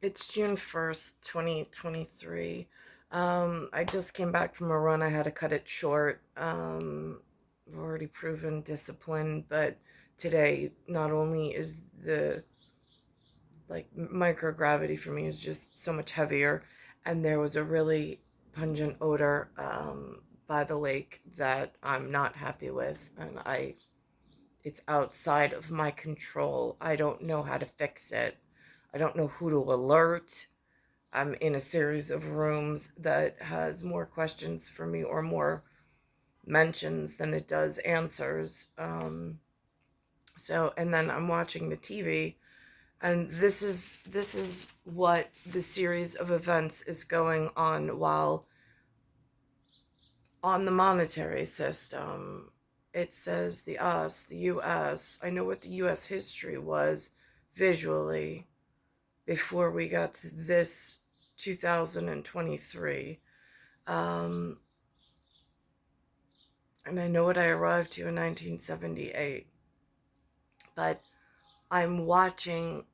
It's June 1st, 2023. I just came back from a run. I had to cut it short. I've already proven discipline, but today not only is the microgravity for me is just so much heavier, and there was a really pungent odor by the lake that I'm not happy with, and I it's outside of my control. I don't know how to fix it. I don't know who to alert. I'm in a series of rooms that has more questions for me or more mentions than it does answers. And then I'm watching the TV, and this is what the series of events is going on while on the monetary system. It says the US. I know what the US history was visually before we got to this 2023. Um, and I know what I arrived to in 1978. But I'm watching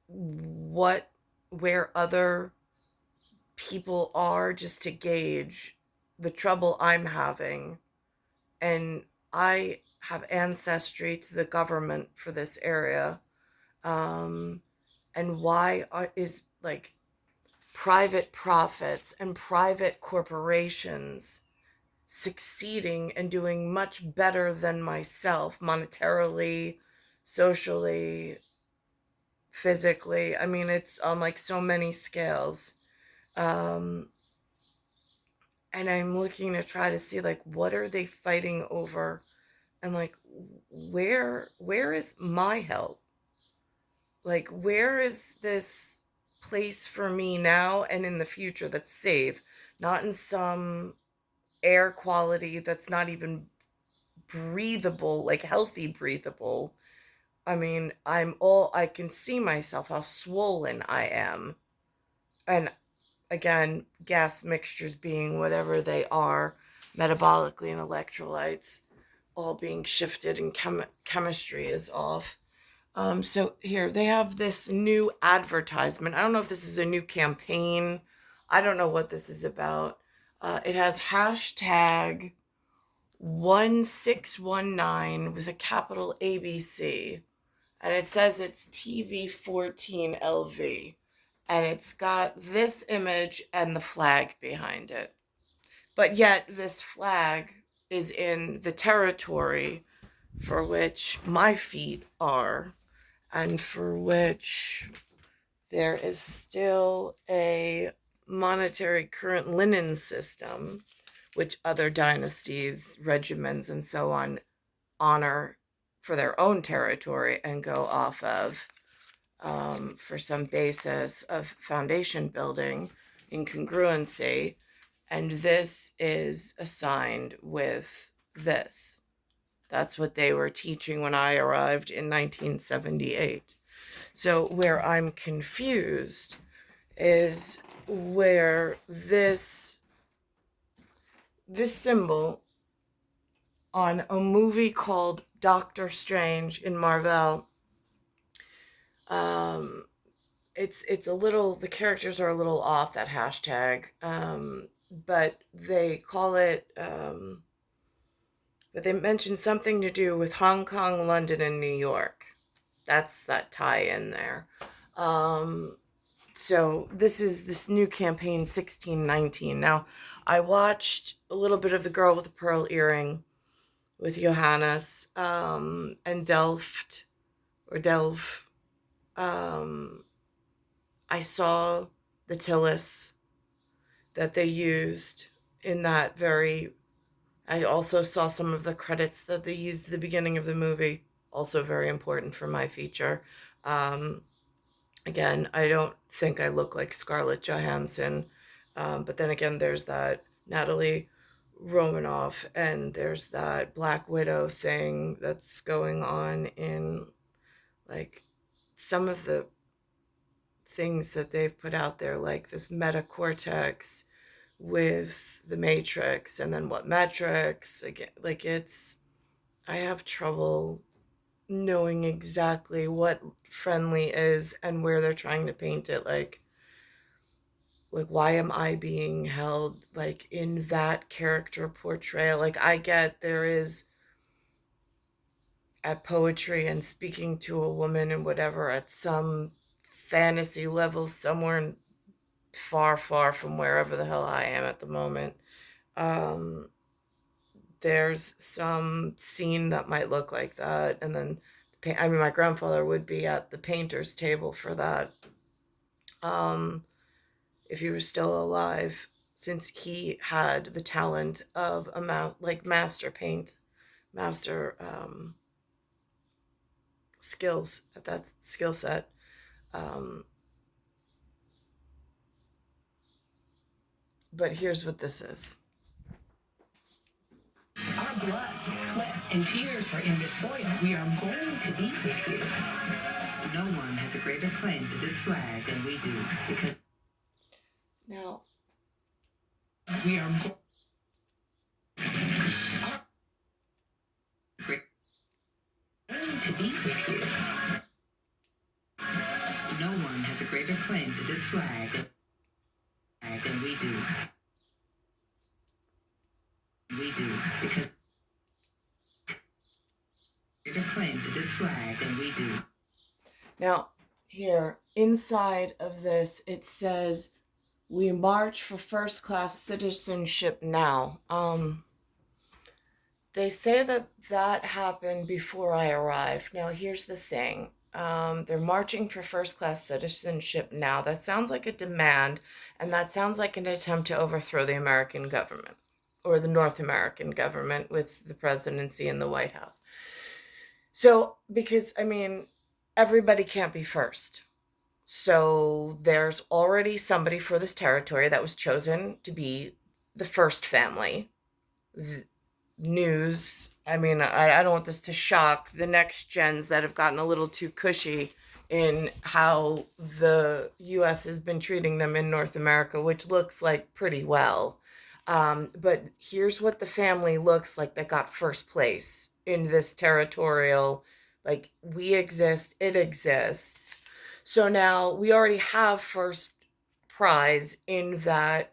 what where other people are just to gauge the trouble I'm having. And I have ancestry to the government for this area. Um, and why is like private profits and private corporations succeeding and doing much better than myself monetarily, socially, physically. I mean, it's on like so many scales. Um, and I'm looking to try to see like what are they fighting over, and like where is my help? Like where is this place for me now and in the future that's safe, not in some air quality that's not even breathable, like healthy breathable. I mean, I can see myself how swollen I am. And again, gas mixtures being whatever they are, metabolically and electrolytes all being shifted, and chemistry is off. So here they have this new advertisement. I don't know if this is a new campaign. I don't know what this is about. It has hashtag 1619 with a capital ABC, and it says it's TV14LV, and it's got this image and the flag behind it. But yet, this flag is in the territory for which my feet are, and for which there is still a monetary current linen system, which other dynasties, regimens, and so on honor for their own territory and go off of for some basis of foundation building in congruency. And this is assigned with this. That's what they were teaching when I arrived in 1978. So, where I'm confused is where this symbol on a movie called Doctor Strange in Marvel. Um, it's a little, the characters are a little off that hashtag, but they call it but they mention something to do with Hong Kong, London, and New York. That's that tie in there. Um, so this is this new campaign 1619. Now, I watched a little bit of The Girl with the Pearl Earring with Johannes, and Delft or Delve. Um, I saw the Tillis that they used in that very. I also saw some of the credits that they used at the beginning of the movie, also very important for my feature. Um, Again, I don't think I look like Scarlett Johansson, but then again, there's that Natalie Romanoff, and there's that Black Widow thing that's going on in like some of the things that they've put out there, like this metacortex with the Matrix, and then what metrics again. Like it's, I have trouble knowing exactly what friendly is and where they're trying to paint it. Like why am I being held like in that character portrayal? Like I get there is at poetry and speaking to a woman and whatever at some fantasy level somewhere far, far from wherever the hell I am at the moment. Um, there's some scene that might look like that, and then I mean, my grandfather would be at the painter's table for that, um, if he was still alive, since he had the talent of a like master skills at that skill set. Um, but here's what this is. Our blood, sweat, and tears are in this soil. We are going to be with you. No one has a greater claim to this flag than we do, because now we are going to be with you. No one has a greater claim to this flag than we do. We do, because greater claim to this flag than we do. Now, here, inside of this, it says, we march for first class citizenship now. They say that that happened before I arrived. Now, here's the thing. They're marching for first class citizenship now. That sounds like a demand, and that sounds like an attempt to overthrow the American government or the North American government with the presidency and the White House. So, because, I mean, everybody can't be first. So there's already somebody for this territory that was chosen to be the first family. News. I mean, I don't want this to shock the next gens that have gotten a little too cushy in how the U.S. has been treating them in North America, which looks like pretty well. But here's what the family looks like that got first place in this territorial, like, we exist, it exists. So now we already have first prize in that,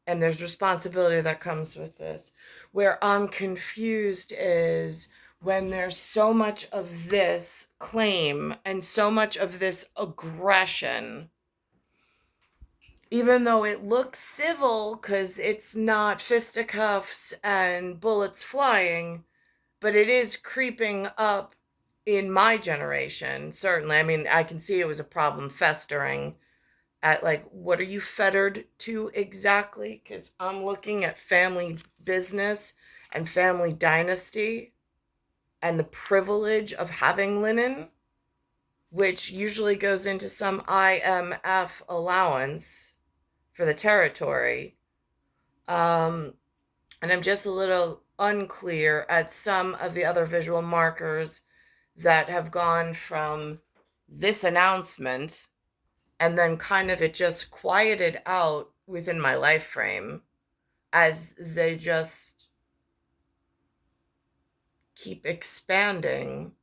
and there's responsibility that comes with this. Where I'm confused is when there's so much of this claim and so much of this aggression, even though it looks civil because it's not fisticuffs and bullets flying, but it is creeping up in my generation, certainly. I mean, I can see it was a problem festering at, like, what are you fettered to exactly? Because I'm looking at family business and family dynasty and the privilege of having linen, which usually goes into some IMF allowance for the territory. And I'm just a little unclear at some of the other visual markers that have gone from this announcement, and then kind of it just quieted out within my life frame as they just keep expanding,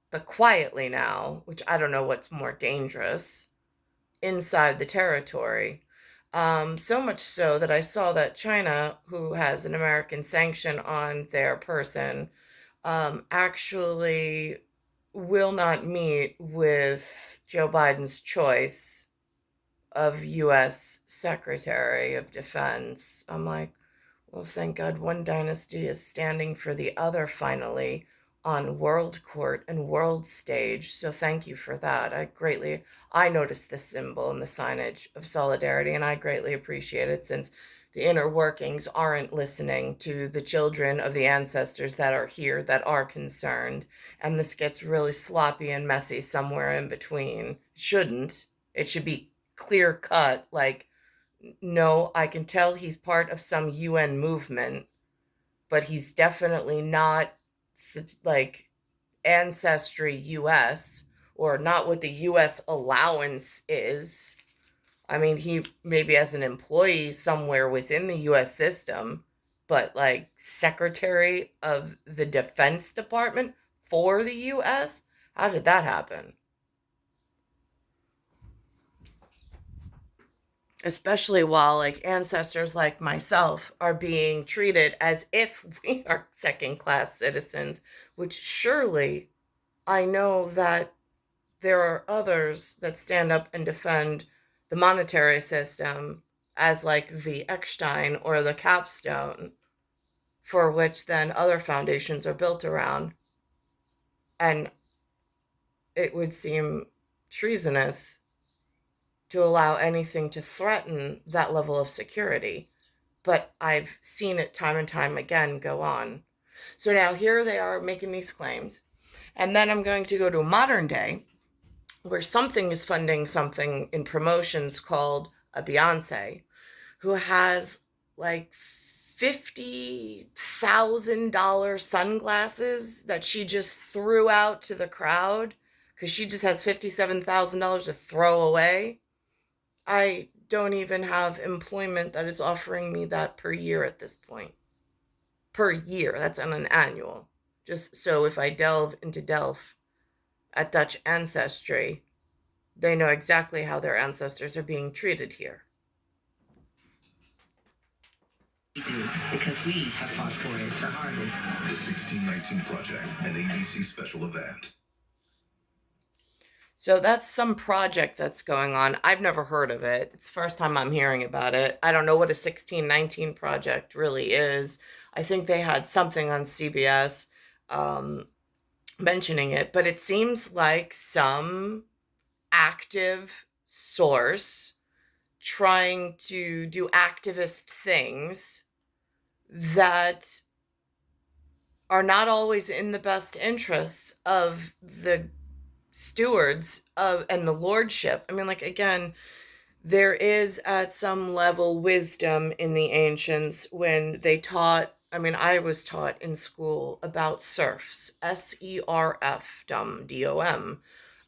but quietly now, which I don't know what's more dangerous, inside the territory. So much so that I saw that China, who has an American sanction on their person, actually will not meet with Joe Biden's choice of U.S. Secretary of Defense. I'm like, well, thank God one dynasty is standing for the other finally on world court and world stage. So thank you for that. I noticed the symbol and the signage of solidarity, and I greatly appreciate it, since the inner workings aren't listening to the children of the ancestors that are here that are concerned. And this gets really sloppy and messy somewhere in between. Shouldn't. It should be clear cut, like, no, I can tell he's part of some UN movement, but he's definitely not like ancestry US, or not what the US allowance is. I mean, he maybe as an employee somewhere within the US system, but like Secretary of the Defense Department, for the US? How did that happen? Especially while like ancestors like myself are being treated as if we are second class citizens, which surely I know that there are others that stand up and defend the monetary system as like the Eckstein or the capstone for which then other foundations are built around. And it would seem treasonous to allow anything to threaten that level of security. But I've seen it time and time again go on. So now here they are making these claims. And then I'm going to go to modern day where something is funding something in promotions called a Beyonce, who has like $50,000 sunglasses that she just threw out to the crowd because she just has $57,000 to throw away. I don't even have employment that is offering me that per year at this point. Per year, that's on an annual. Just so if I delve into Delph at Dutch ancestry, they know exactly how their ancestors are being treated here. Because we have fought for it the hardest. The 1619 Project, an ABC special event. So that's some project that's going on. I've never heard of it. It's the first time I'm hearing about it. I don't know what a 1619 project really is. I think they had something on CBS mentioning it, but it seems like some active source trying to do activist things that are not always in the best interests of the stewards of and the lordship. I mean, like, again, there is at some level wisdom in the ancients when they taught. I mean, I was taught in school about serfs, SERF, dom, DOM,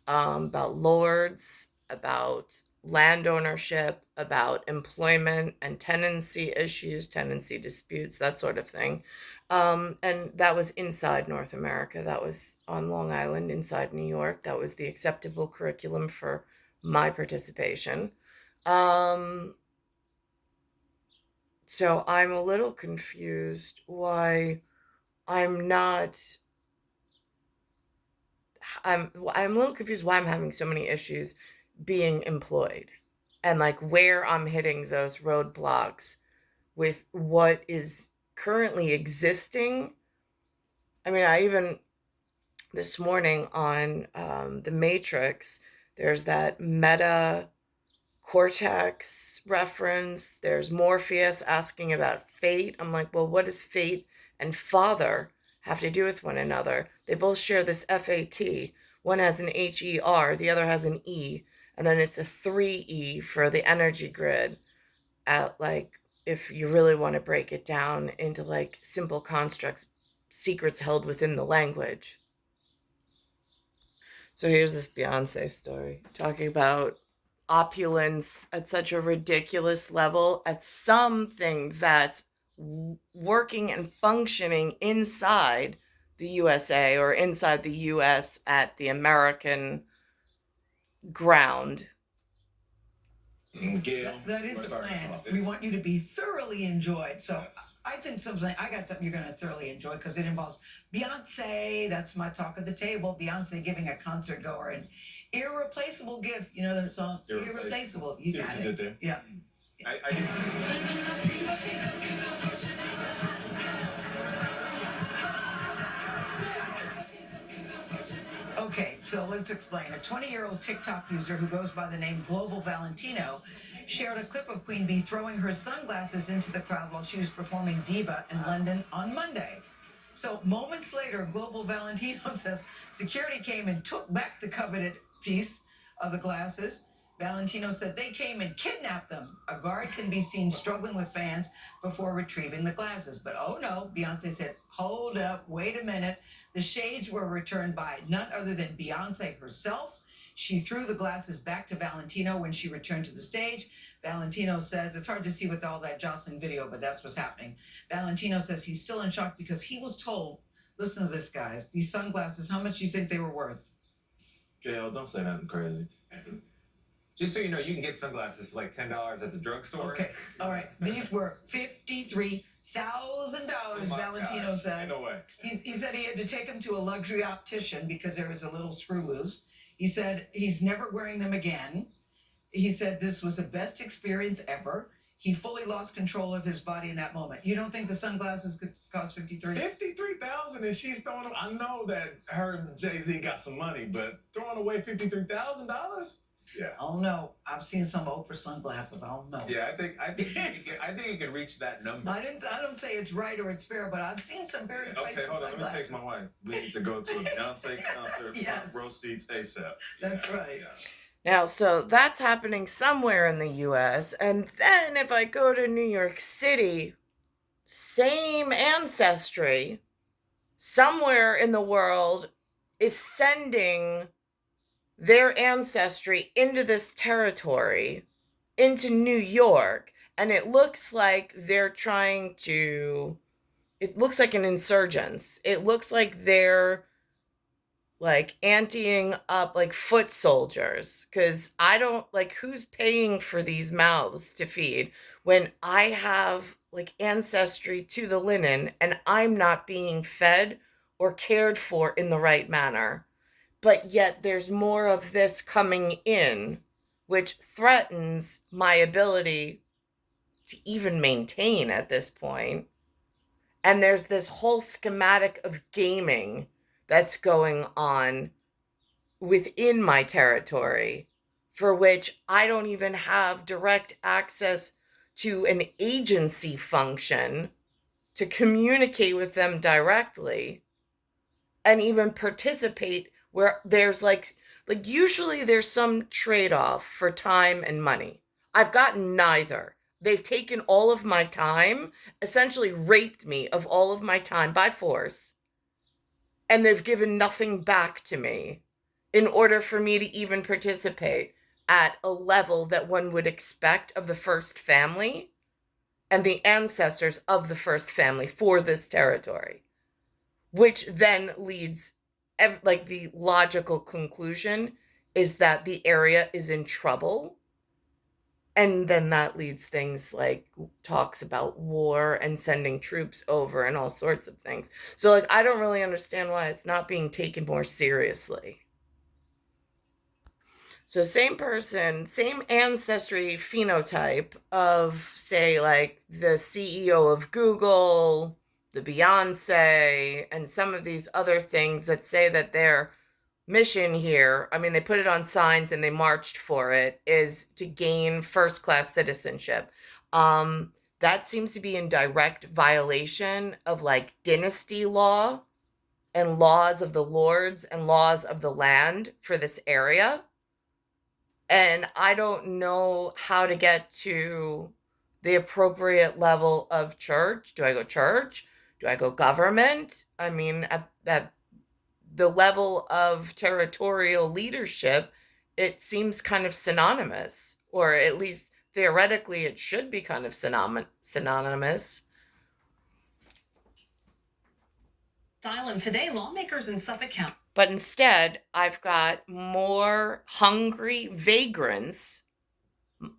about lords, about land ownership, about employment and tenancy issues, tenancy disputes, that sort of thing. And that was inside North America. That was on Long Island, inside New York. That was the acceptable curriculum for my participation. So I'm a little confused why I'm not. I'm a little confused why I'm having so many issues being employed, and like where I'm hitting those roadblocks with what is currently existing. I mean, I even this morning on the Matrix, there's that meta cortex reference. There's Morpheus asking about fate. I'm like, well, what does fate and father have to do with one another? They both share this FAT. One has an HER, the other has an E, and then it's a 3E for the energy grid. At like, if you really want to break it down into like simple constructs, secrets held within the language. So here's this Beyonce story talking about opulence at such a ridiculous level at something that's working and functioning inside the USA or inside the US at the American ground. Gail, that is the plan. We want you to be thoroughly enjoyed. So yes. I think I got something you're going to thoroughly enjoy because it involves Beyonce. That's my talk of the table. Beyonce giving a concert goer an irreplaceable gift. You know that song? Irreplaceable. You got it. Did there? Yeah. I didn't. Okay, so let's explain. A 20-year-old TikTok user who goes by the name Global Valentino shared a clip of Queen Bee throwing her sunglasses into the crowd while she was performing Diva in London on Monday. So moments later, Global Valentino says security came and took back the coveted piece of the glasses. Valentino said they came and kidnapped them. A guard can be seen struggling with fans before retrieving the glasses. But oh no, Beyonce said, hold up, wait a minute. The shades were returned by none other than Beyonce herself. She threw the glasses back to Valentino when she returned to the stage. Valentino says, it's hard to see with all that jostling video, but that's what's happening. Valentino says he's still in shock because he was told Listen to this, guys. These sunglasses, how much do you think they were worth? Gail, don't say nothing crazy. Just so you know, you can get sunglasses for like $10 at the drugstore. Okay, all right. These were $53,000, Valentino says. No way. He said he had to take them to a luxury optician because there was a little screw loose. He said he's never wearing them again. He said this was the best experience ever. He fully lost control of his body in that moment. You don't think the sunglasses could cost 53? 53,000, and she's throwing. I know that her and Jay-Z got some money, but throwing away $53,000. Yeah. Oh no, I've seen some Oprah sunglasses. I don't know. Yeah, I think you can reach that number. I don't say it's right or it's fair, but I've seen some very pricey Okay, hold on. Let me sunglasses. text my wife. We need to go to a Beyonce concert. Yes. Front row seats ASAP. That's right. Yeah. Now, so that's happening somewhere in the US. And then if I go to New York City, same ancestry, somewhere in the world is sending their ancestry into this territory, into New York. And it looks like they're trying to, it looks like an insurgence. It looks like they're like anteing up like foot soldiers, because I don't like, who's paying for these mouths to feed when I have like ancestry to the linen and I'm not being fed or cared for in the right manner. But yet there's more of this coming in, which threatens my ability to even maintain at this point. And there's this whole schematic of gaming that's going on within my territory, for which I don't even have direct access to an agency function to communicate with them directly and even participate, where there's like usually there's some trade-off for time and money. I've gotten neither. They've taken all of my time, essentially raped me of all of my time by force, and they've given nothing back to me in order for me to even participate at a level that one would expect of the first family and the ancestors of the first family for this territory, which then leads, like, the logical conclusion is that the area is in trouble. And then that leads things like talks about war and sending troops over and all sorts of things. So, like, I don't really understand why it's not being taken more seriously. So same person, same ancestry phenotype of, say, like the CEO of Google, the Beyonce, and some of these other things that say that their mission here, I mean, they put it on signs and they marched for it, is to gain first-class citizenship. That seems to be in direct violation of like dynasty law and laws of the lords and laws of the land for this area. And I don't know how to get to the appropriate level of church. Do I go church? Do I go government? I mean, at the level of territorial leadership, it seems kind of synonymous, or at least theoretically it should be kind of synonymous. Asylum today, lawmakers in Suffolk County. But instead, I've got more hungry vagrants.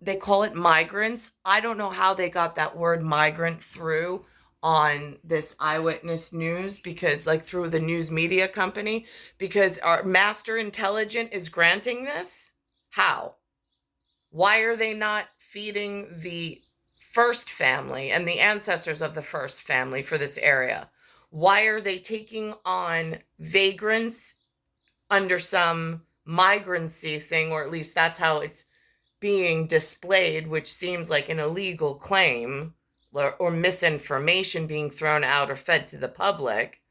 They call it migrants. I don't know how they got that word migrant through on this eyewitness news, because like through the news media company, because our master intelligence is granting this. How? Why are they not feeding the first family and the ancestors of the first family for this area? Why are they taking on vagrants under some migrancy thing, or at least that's how it's being displayed, which seems like an illegal claim or misinformation being thrown out or fed to the public?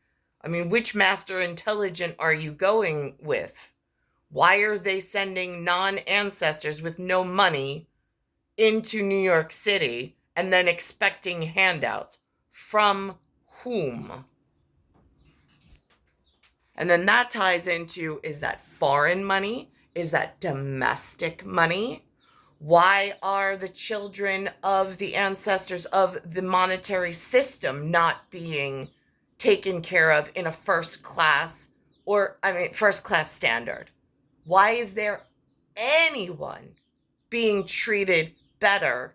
I mean, which master intelligence are you going with? Why are they sending non-ancestors with no money into New York City and then expecting handouts? From whom? And then that ties into, is that foreign money? Is that domestic money? Why are the children of the ancestors of the monetary system not being taken care of in a first class standard? Why is there anyone being treated better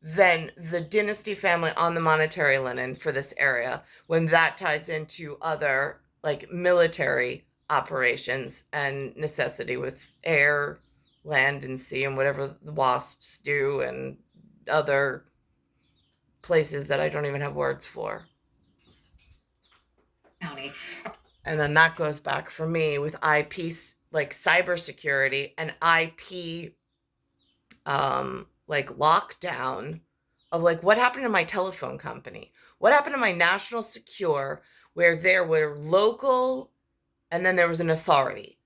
than the dynasty family on the monetary linen for this area when that ties into other like military operations and necessity with air, land, and sea, and whatever the wasps do, and other places that I don't even have words for. County. And then that goes back for me with IP, like cybersecurity and IP, like lockdown of like what happened to my telephone company? What happened to my national secure, where there were local and then there was an authority?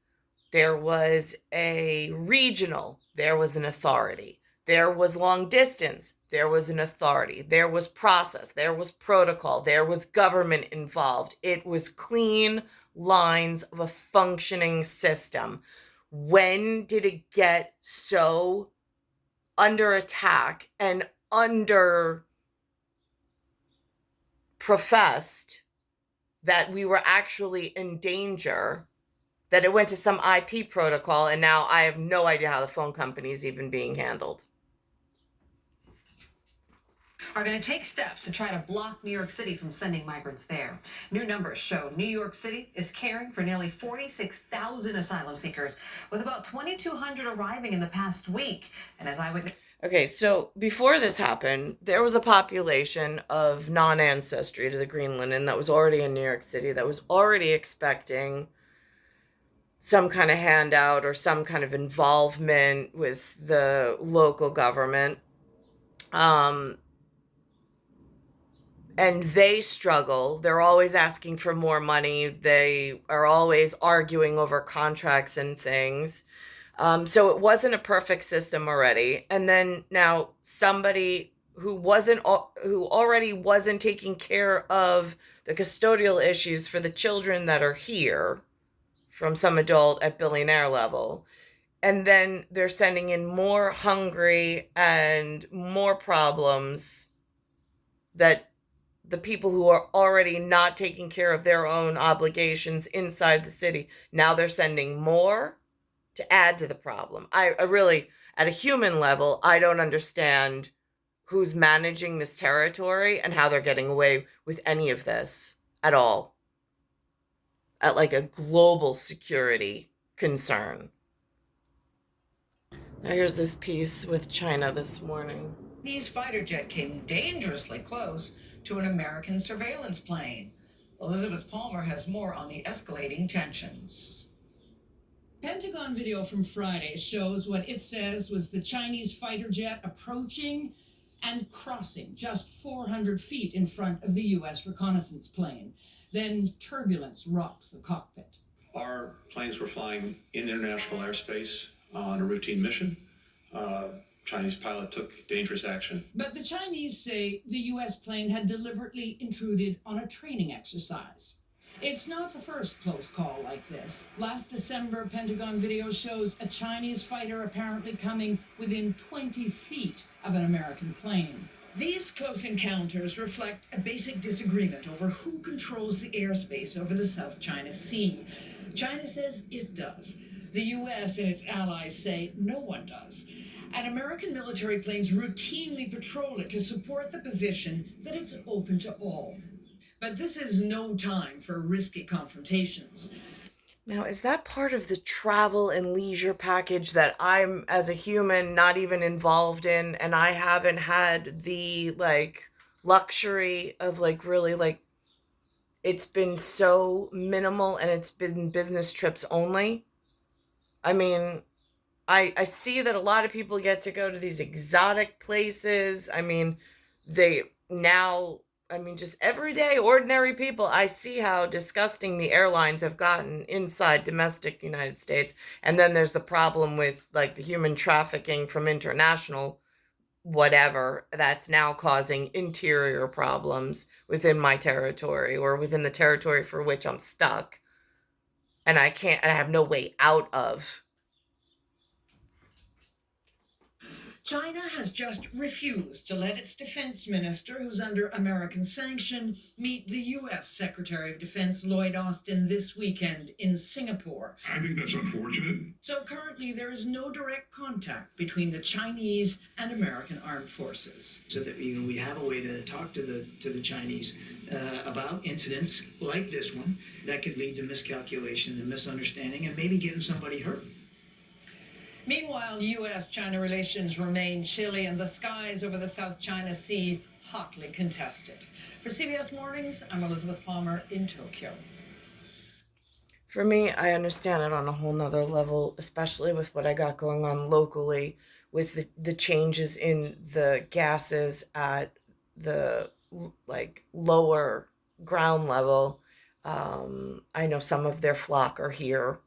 There was a regional, there was an authority. There was long distance, there was an authority. There was process, there was protocol, there was government involved. It was clean lines of a functioning system. When did it get so under attack and under professed that we were actually in danger, that it went to some IP protocol, and now I have no idea how the phone company is even being handled? Are going to take steps to try to block New York City from sending migrants there. New numbers show New York City is caring for nearly 46,000 asylum seekers, with about 2,200 arriving in the past week. And as eyewitness... Okay, so before this happened, there was a population of non-ancestry to the Green Linen that was already in New York City, that was already expecting some kind of handout or some kind of involvement with the local government. And they struggle. They're always asking for more money. They are always arguing over contracts and things. So it wasn't a perfect system already. And then now somebody who already wasn't taking care of the custodial issues for the children that are here from some adult at billionaire level. And then they're sending in more hungry and more problems that the people who are already not taking care of their own obligations inside the city, now they're sending more to add to the problem. I really, at a human level, I don't understand who's managing this territory and how they're getting away with any of this at all, at like a global security concern. Now here's this piece with China this morning. Chinese fighter jet came dangerously close to an American surveillance plane. Elizabeth Palmer has more on the escalating tensions. Pentagon video from Friday shows what it says was the Chinese fighter jet approaching and crossing just 400 feet in front of the U.S. reconnaissance plane. Then turbulence rocks the cockpit. Our planes were flying in international airspace on a routine mission. Chinese pilot took dangerous action. But the Chinese say the U.S. plane had deliberately intruded on a training exercise. It's not the first close call like this. Last December, Pentagon video shows a Chinese fighter apparently coming within 20 feet of an American plane. These close encounters reflect a basic disagreement over who controls the airspace over the South China Sea. China says it does. The U.S. and its allies say no one does. And American military planes routinely patrol it to support the position that it's open to all. But this is no time for risky confrontations. Now, is that part of the travel and leisure package that I'm, as a human, not even involved in, and I haven't had the, like, luxury of, like, really, like, it's been so minimal and it's been business trips only? I mean, I see that a lot of people get to go to these exotic places. I mean, just everyday, ordinary people, I see how disgusting the airlines have gotten inside domestic United States. And then there's the problem with, like, the human trafficking from international whatever that's now causing interior problems within my territory or within the territory for which I'm stuck. And I have no way out of. China has just refused to let its defense minister, who's under American sanction, meet the U.S. Secretary of Defense Lloyd Austin this weekend in Singapore. I think that's unfortunate. So currently, there is no direct contact between the Chinese and American armed forces. So that we have a way to talk to the Chinese about incidents like this one that could lead to miscalculation and misunderstanding and maybe getting somebody hurt. Meanwhile, U.S.-China relations remain chilly and the skies over the South China Sea hotly contested. For CBS Mornings, I'm Elizabeth Palmer in Tokyo. For me, I understand it on a whole nother level, especially with what I got going on locally with the changes in the gases at the lower ground level. I know some of their flock are here.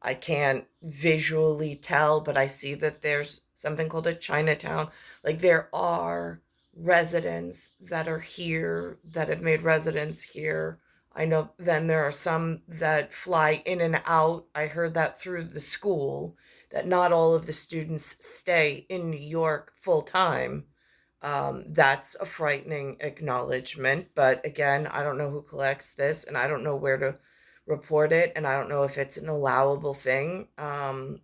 I can't visually tell, but I see that there's something called a Chinatown. Like there are residents that are here that have made residence here. I know then there are some that fly in and out. I heard that through the school, that not all of the students stay in New York full time. That's a frightening acknowledgement. But again, I don't know who collects this and I don't know where to report it. And I don't know if it's an allowable thing. I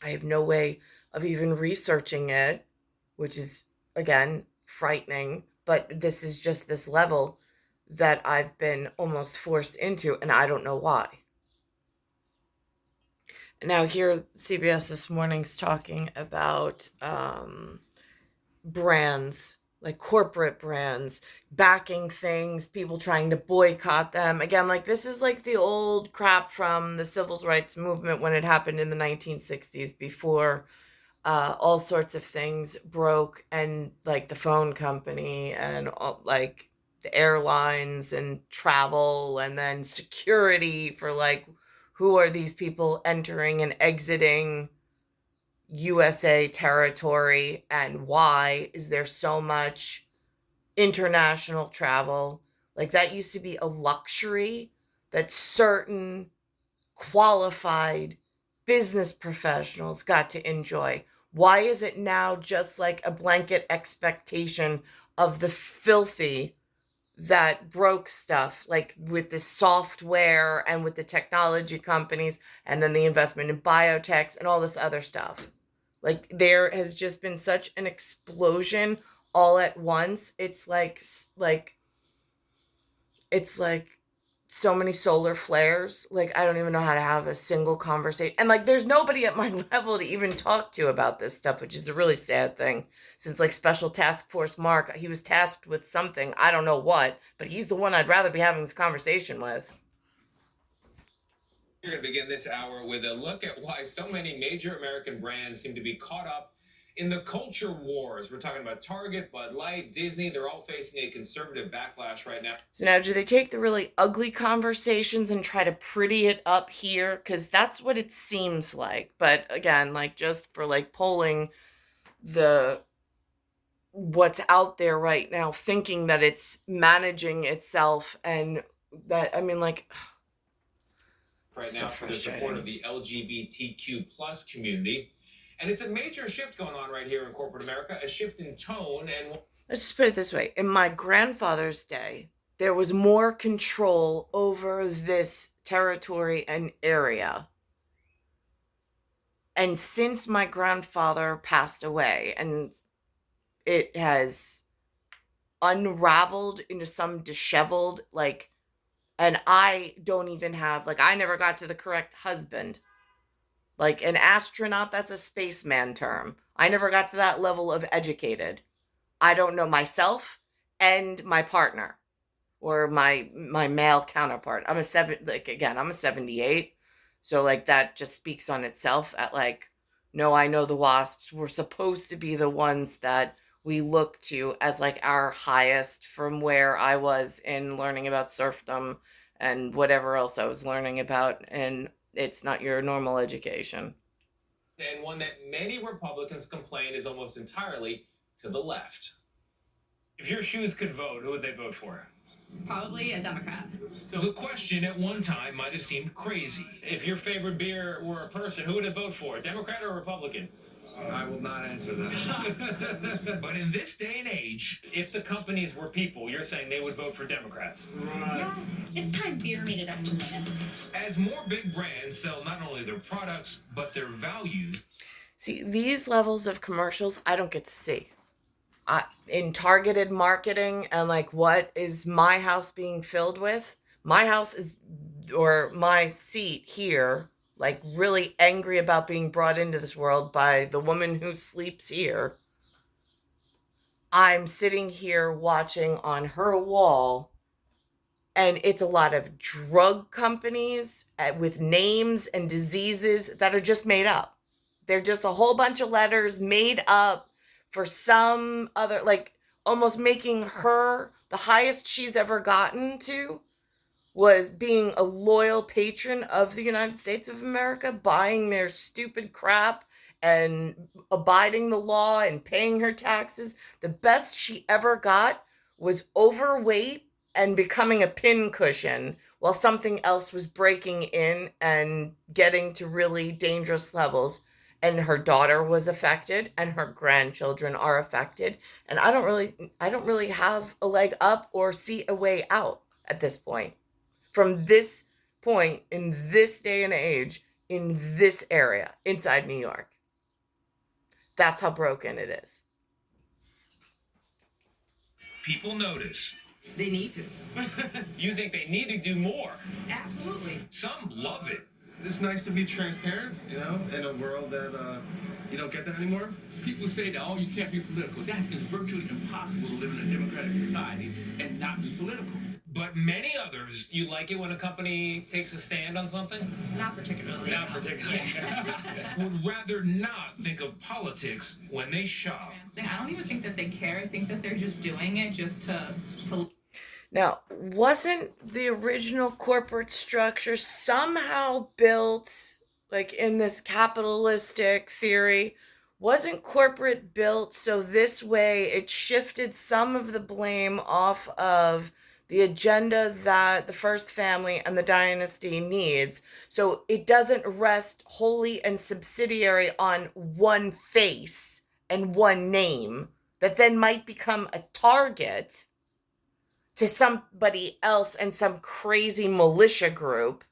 have no way of even researching it, which is, again, frightening. But this is just this level that I've been almost forced into, and I don't know why. Now here, CBS this morning's talking about brands, like corporate brands, backing things, people trying to boycott them. Again, like this is like the old crap from the civil rights movement when it happened in the 1960s before all sorts of things broke, and like the phone company and like the airlines and travel, and then security for like who are these people entering and exiting USA territory, and why is there so much international travel? Like that used to be a luxury that certain qualified business professionals got to enjoy. Why is it now just like a blanket expectation of the filthy that broke stuff, like with the software and with the technology companies and then the investment in biotechs and all this other stuff? Like there has just been such an explosion all at once. It's like so many solar flares. Like I don't even know how to have a single conversation. And like there's nobody at my level to even talk to about this stuff, which is the really sad thing. Since like Special Task Force Mark, he was tasked with something, I don't know what, but he's the one I'd rather be having this conversation with. We're going to begin this hour with a look at why so many major American brands seem to be caught up in the culture wars. We're talking about Target, Bud Light, Disney. They're all facing a conservative backlash right now. So now, do they take the really ugly conversations and try to pretty it up here? Because that's what it seems like. But again, like just for like polling what's out there right now, thinking that it's managing itself, and that, I mean, like, right now for the support of the LGBTQ plus community. And it's a major shift going on right here in corporate America, a shift in tone. And let's just put it this way. In my grandfather's day, there was more control over this territory and area. And since my grandfather passed away, and it has unraveled into some disheveled, like, and I don't even have, like, I never got to the correct husband. Like an astronaut, that's a spaceman term. I never got to that level of educated. I don't know myself and my partner or my male counterpart. I'm a 78. So like that just speaks on itself at like, no, I know the WASPs were supposed to be the ones that we look to as like our highest from where I was in learning about serfdom and whatever else I was learning about. And it's not your normal education. And one that many Republicans complain is almost entirely to the left. If your shoes could vote, who would they vote for? Probably a Democrat. So the question at one time might have seemed crazy. If your favorite beer were a person, who would it vote for? A Democrat or a Republican? I will not answer that. But in this day and age, if the companies were people, you're saying they would vote for Democrats. Right. Yes. It's time beer made it up to women. As more big brands sell not only their products, but their values. See, these levels of commercials I don't get to see. In targeted marketing and like what is my house being filled with? My house is, or my seat here, like really angry about being brought into this world by the woman who sleeps here. I'm sitting here watching on her wall, and it's a lot of drug companies with names and diseases that are just made up. They're just a whole bunch of letters made up for some other, like almost making her the highest she's ever gotten to was being a loyal patron of the United States of America, buying their stupid crap and abiding the law and paying her taxes. The best she ever got was overweight and becoming a pincushion while something else was breaking in and getting to really dangerous levels. And her daughter was affected and her grandchildren are affected. And I don't really have a leg up or see a way out at this point. From this point in this day and age in this area inside New York. That's how broken it is. People notice. They need to. You think they need to do more? Absolutely. Some love it. It's nice to be transparent, you know, in a world that you don't get that anymore. People say that, oh, you can't be political. That is virtually impossible to live in a democratic society and not be political. But many others, you like it when a company takes a stand on something? Not particularly. Not particularly. Would rather not think of politics when they shop. I don't even think that they care. I think that they're just doing it just to Now, wasn't the original corporate structure somehow built, like in this capitalistic theory, wasn't corporate built so this way it shifted some of the blame off of the agenda that the first family and the dynasty needs, so it doesn't rest wholly and subsidiary on one face and one name that then might become a target to somebody else and some crazy militia group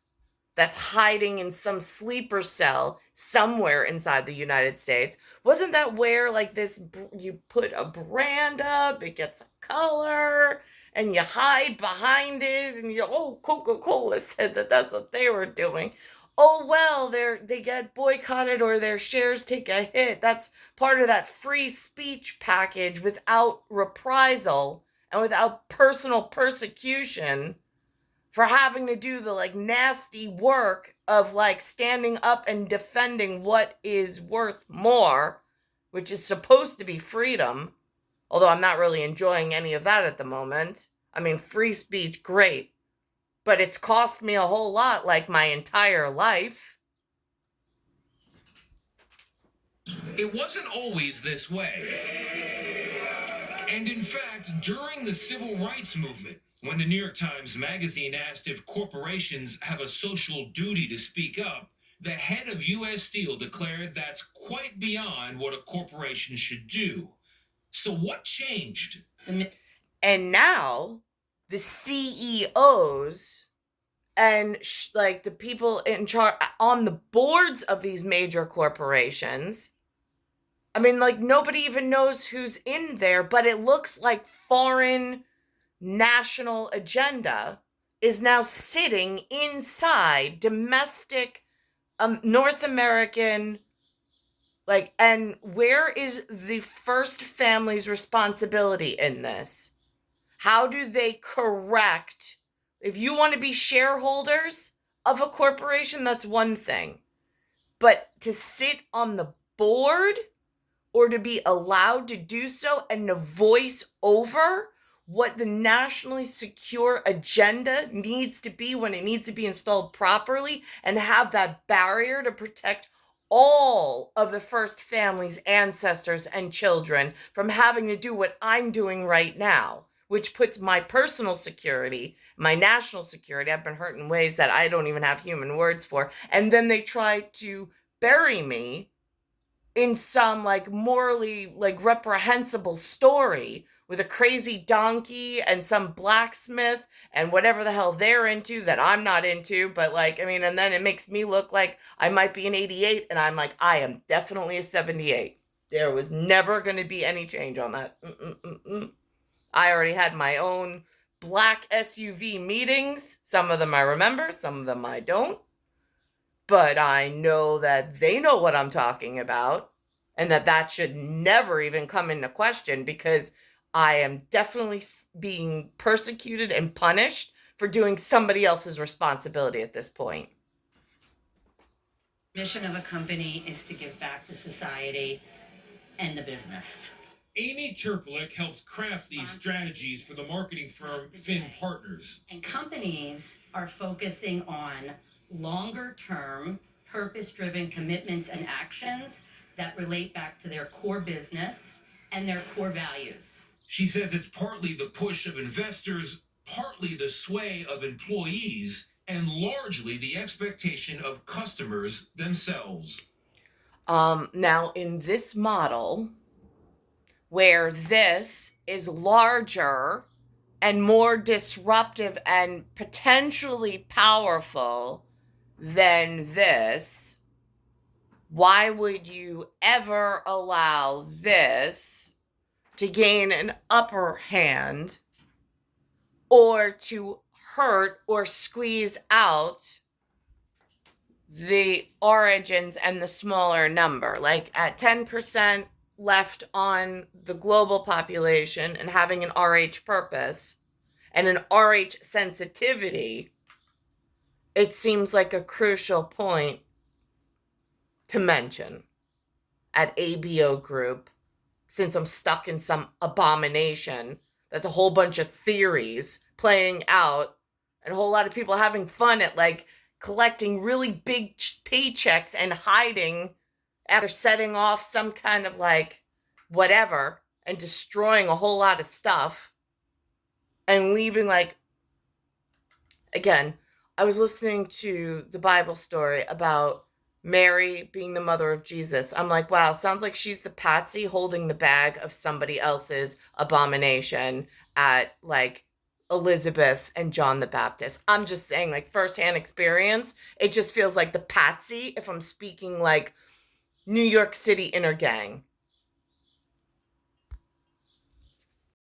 that's hiding in some sleeper cell somewhere inside the United States. Wasn't that where, like, this, you put a brand up, it gets a color, and you hide behind it, and oh, Coca-Cola said that that's what they were doing. Oh, well, they get boycotted or their shares take a hit. That's part of that free speech package without reprisal and without personal persecution for having to do the like nasty work of like standing up and defending what is worth more, which is supposed to be freedom. Although I'm not really enjoying any of that at the moment. I mean, free speech, great. But it's cost me a whole lot, like my entire life. It wasn't always this way. And in fact, during the civil rights movement, when the New York Times Magazine asked if corporations have a social duty to speak up, the head of U.S. Steel declared that's quite beyond what a corporation should do. So what changed? And now the CEOs and like the people in charge on the boards of these major corporations, I mean, like, nobody even knows who's in there, but it looks like foreign national agenda is now sitting inside domestic North American, like, and where is the first family's responsibility in this? How do they correct? If you want to be shareholders of a corporation, that's one thing. But to sit on the board or to be allowed to do so and to voice over what the nationally secure agenda needs to be when it needs to be installed properly and have that barrier to protect all of the first family's ancestors and children from having to do what I'm doing right now, which puts my personal security, my national security, I've been hurt in ways that I don't even have human words for, and then they try to bury me in some like morally like reprehensible story with a crazy donkey and some blacksmith and whatever the hell they're into that I'm not into. But like, I mean, and then it makes me look like I might be an 88 and I'm like, I am definitely a 78. There was never going to be any change on that. I already had my own black SUV meetings. Some of them I remember, some of them I don't. But I know that they know what I'm talking about and that should never even come into question because I am definitely being persecuted and punished for doing somebody else's responsibility at this point. Mission of a company is to give back to society and the business. Amy Terpelick helps craft these strategies for the marketing firm Finn Partners. And companies are focusing on longer-term, purpose-driven commitments and actions that relate back to their core business and their core values. She says it's partly the push of investors, partly the sway of employees, and largely the expectation of customers themselves. Now, in this model, where this is larger and more disruptive and potentially powerful than this, why would you ever allow this to gain an upper hand or to hurt or squeeze out the origins and the smaller number? Like at 10% left on the global population and having an RH purpose and an RH sensitivity, it seems like a crucial point to mention at ABO Group, since I'm stuck in some abomination that's a whole bunch of theories playing out and a whole lot of people having fun at like collecting really big paychecks and hiding after setting off some kind of like whatever and destroying a whole lot of stuff and leaving like, again, I was listening to the Bible story about Mary being the mother of Jesus. I'm like, wow, sounds like she's the patsy holding the bag of somebody else's abomination at like Elizabeth and John the Baptist. I'm just saying, like, firsthand experience, it just feels like the patsy if I'm speaking like New York City inner gang.